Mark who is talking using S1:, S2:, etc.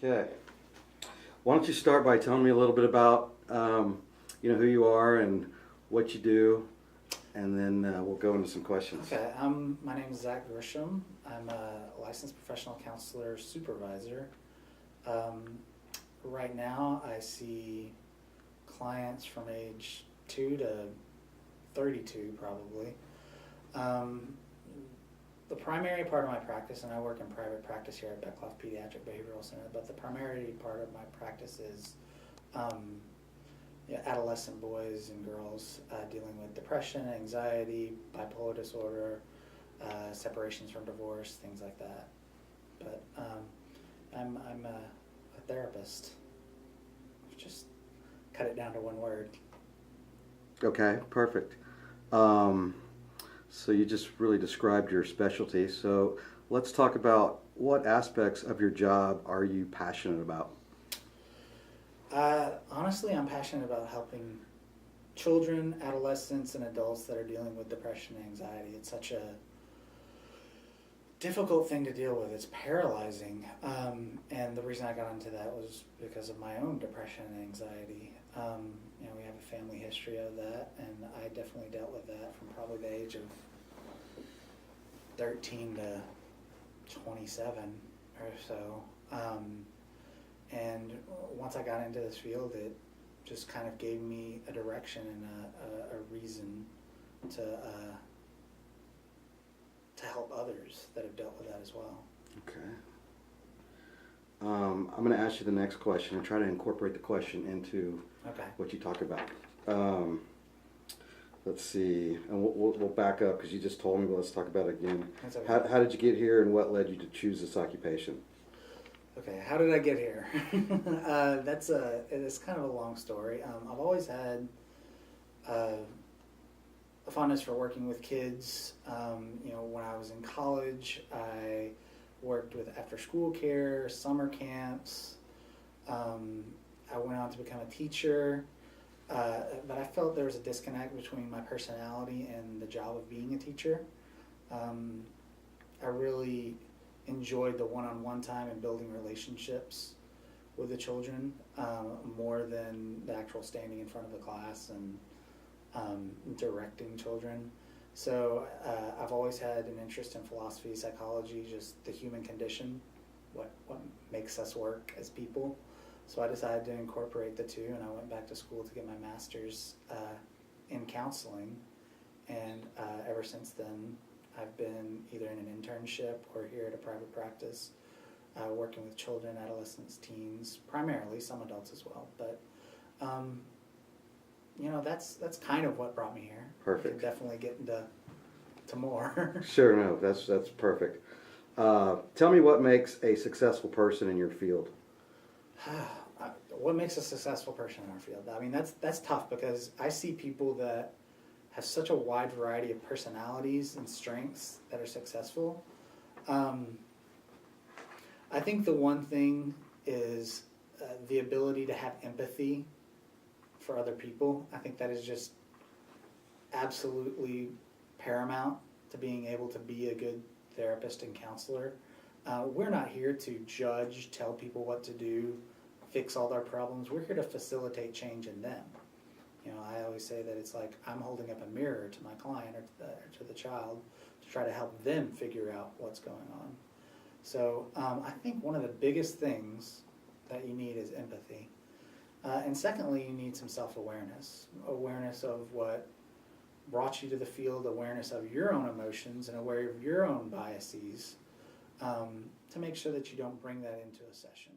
S1: Okay. Why don't you start by telling me a little bit about who you are and what you do, and then we'll go into some questions.
S2: Okay, my name is Zach Grisham. I'm a licensed professional counselor supervisor. Right now, I see clients from age 2 to 32 probably. The primary part of my practice, and I work in private practice here at Beckloff Pediatric Behavioral Center, but the primary part of my practice is adolescent boys and girls dealing with depression, anxiety, bipolar disorder, separations from divorce, things like that. But I'm a therapist. Just cut it down to one word.
S1: Okay, perfect. So you just really described your specialty. So let's talk about what aspects of your job are you passionate about?
S2: Honestly, I'm passionate about helping children, adolescents, and adults that are dealing with depression and anxiety. It's such a difficult thing to deal with. It's paralyzing. And the reason I got into that was because of my own depression and anxiety. We have a family history of that, and I definitely dealt with that from probably the age of 13 to 27 or so. And once I got into this field, it just kind of gave me a direction and a reason to help others that have dealt with that as well.
S1: Okay. I'm going to ask you the next question and try to incorporate the question into what you talk about. Let's see, and we'll back up because you just told me, but let's talk about it again.
S2: Okay.
S1: How did you get here, and what led you to choose this occupation?
S2: Okay, how did I get here? It's kind of a long story. I've always had a fondness for working with kids. When I was in college, I worked with after-school care, summer camps. I went on to become a teacher, but I felt there was a disconnect between my personality and the job of being a teacher. I really enjoyed the one-on-one time and building relationships with the children more than the actual standing in front of the class and directing children. So I've always had an interest in philosophy, psychology, just the human condition, what makes us work as people. So I decided to incorporate the two, and I went back to school to get my master's in counseling. And ever since then, I've been either in an internship or here at a private practice, working with children, adolescents, teens, primarily, some adults as well. But that's kind of what brought me here.
S1: Perfect.
S2: I could definitely get into more.
S1: Sure, no, that's perfect. Tell me what makes a successful person in your field.
S2: What makes a successful person in our field? I mean, that's tough because I see people that have such a wide variety of personalities and strengths that are successful. I think the one thing is the ability to have empathy for other people. I think that is just absolutely paramount to being able to be a good therapist and counselor. We're not here to judge, tell people what to do, fix all their problems. We're here to facilitate change in them. I always say that it's like I'm holding up a mirror to my client or to the child to try to help them figure out what's going on. So I think one of the biggest things that you need is empathy. And secondly, you need some self-awareness, awareness of what brought you to the field, awareness of your own emotions, and aware of your own biases to make sure that you don't bring that into a session.